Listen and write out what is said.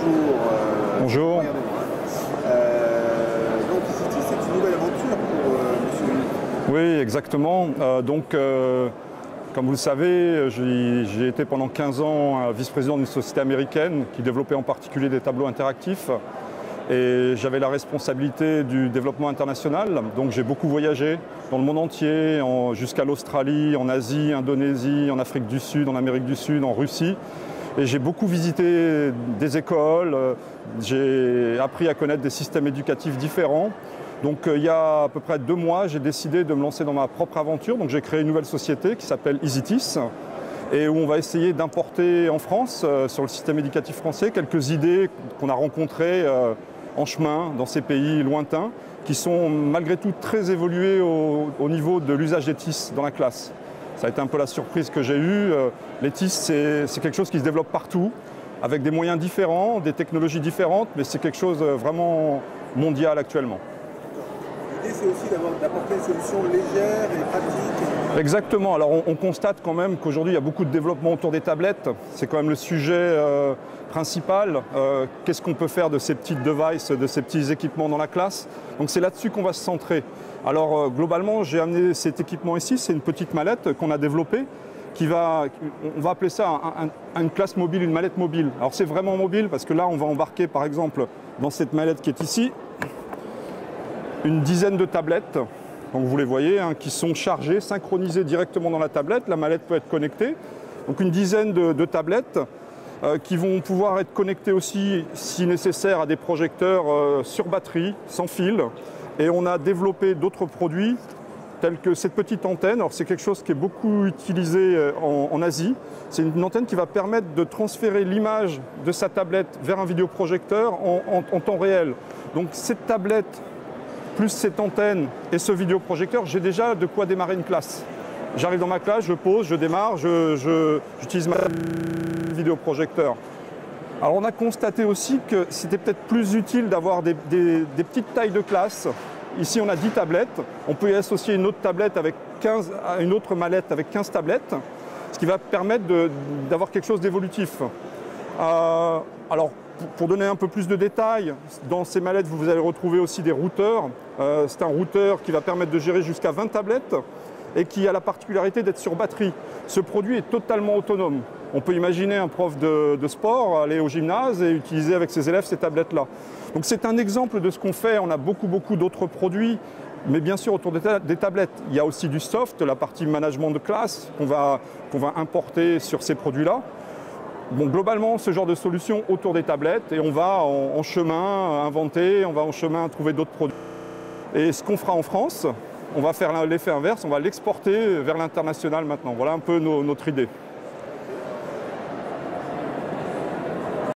bonjour. Bonjour. Donc ici, c'est une nouvelle aventure pour Monsieur. Oui, exactement. Comme vous le savez, j'ai été pendant 15 ans vice-président d'une société américaine qui développait en particulier des tableaux interactifs. Et j'avais la responsabilité du développement international. Donc j'ai beaucoup voyagé dans le monde entier, jusqu'à l'Australie, en Asie, Indonésie, en Afrique du Sud, en Amérique du Sud, en Russie. Et j'ai beaucoup visité des écoles, j'ai appris à connaître des systèmes éducatifs différents. Donc il y a à peu près 2 mois, j'ai décidé de me lancer dans ma propre aventure. Donc j'ai créé une nouvelle société qui s'appelle EasyTIS et où on va essayer d'importer en France, sur le système éducatif français, quelques idées qu'on a rencontrées en chemin dans ces pays lointains qui sont malgré tout très évolués au niveau de l'usage des TIS dans la classe. Ça a été un peu la surprise que j'ai eue. Les TIS, c'est quelque chose qui se développe partout, avec des moyens différents, des technologies différentes, mais c'est quelque chose vraiment mondial actuellement. L'idée, c'est aussi d'apporter une solution légère et pratique. Exactement. Alors on constate quand même qu'aujourd'hui, il y a beaucoup de développement autour des tablettes. C'est quand même le sujet principal. Qu'est-ce qu'on peut faire de ces petites devices, de ces petits équipements dans la classe? Donc c'est là-dessus qu'on va se centrer. Alors globalement, j'ai amené cet équipement ici. C'est une petite mallette qu'on a développée. On va appeler ça une classe mobile, une mallette mobile. Alors c'est vraiment mobile parce que là, on va embarquer par exemple dans cette mallette qui est ici, une dizaine de tablettes. Donc vous les voyez, qui sont chargées, synchronisées directement dans la tablette. La mallette peut être connectée. Donc une dizaine de tablettes qui vont pouvoir être connectées aussi, si nécessaire, à des projecteurs sur batterie, sans fil. Et on a développé d'autres produits tels que cette petite antenne. Alors c'est quelque chose qui est beaucoup utilisé en Asie. C'est une antenne qui va permettre de transférer l'image de sa tablette vers un vidéoprojecteur en temps réel. Donc cette tablette plus cette antenne et ce vidéoprojecteur, j'ai déjà de quoi démarrer une classe. J'arrive dans ma classe, je pose, je démarre, j'utilise ma vidéoprojecteur. Alors on a constaté aussi que c'était peut-être plus utile d'avoir des petites tailles de classe. Ici on a 10 tablettes, on peut y associer une autre tablette avec 15, une autre mallette avec 15 tablettes, ce qui va permettre d'avoir quelque chose d'évolutif. Alors, pour donner un peu plus de détails, dans ces mallettes, vous allez retrouver aussi des routeurs. C'est un routeur qui va permettre de gérer jusqu'à 20 tablettes et qui a la particularité d'être sur batterie. Ce produit est totalement autonome. On peut imaginer un prof de sport aller au gymnase et utiliser avec ses élèves ces tablettes-là. Donc c'est un exemple de ce qu'on fait. On a beaucoup d'autres produits, mais bien sûr autour des tablettes. Il y a aussi du soft, la partie management de classe qu'on va importer sur ces produits-là. Bon, globalement, ce genre de solution autour des tablettes et on va en chemin inventer, on va en chemin trouver d'autres produits. Et ce qu'on fera en France, on va faire l'effet inverse, on va l'exporter vers l'international maintenant. Voilà un peu notre idée.